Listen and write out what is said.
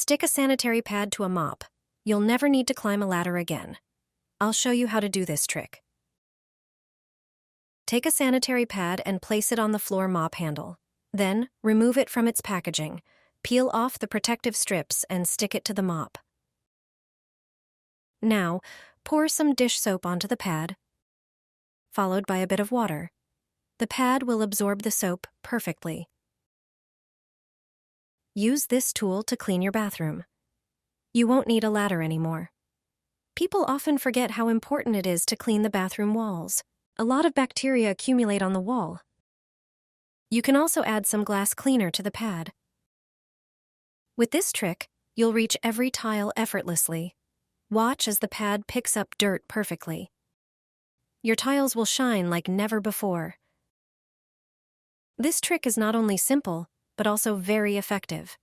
Stick a sanitary pad to a mop. You'll never need to climb a ladder again. I'll show you how to do this trick. Take a sanitary pad and place it on the floor mop handle. Then, remove it from its packaging. Peel off the protective strips and stick it to the mop. Now, pour some dish soap onto the pad, followed by a bit of water. The pad will absorb the soap perfectly. Use this tool to clean your bathroom. You won't need a ladder anymore. People often forget how important it is to clean the bathroom walls. A lot of bacteria accumulate on the wall. You can also add some glass cleaner to the pad. With this trick, you'll reach every tile effortlessly. Watch as the pad picks up dirt perfectly. Your tiles will shine like never before. This trick is not only simple, but also very effective.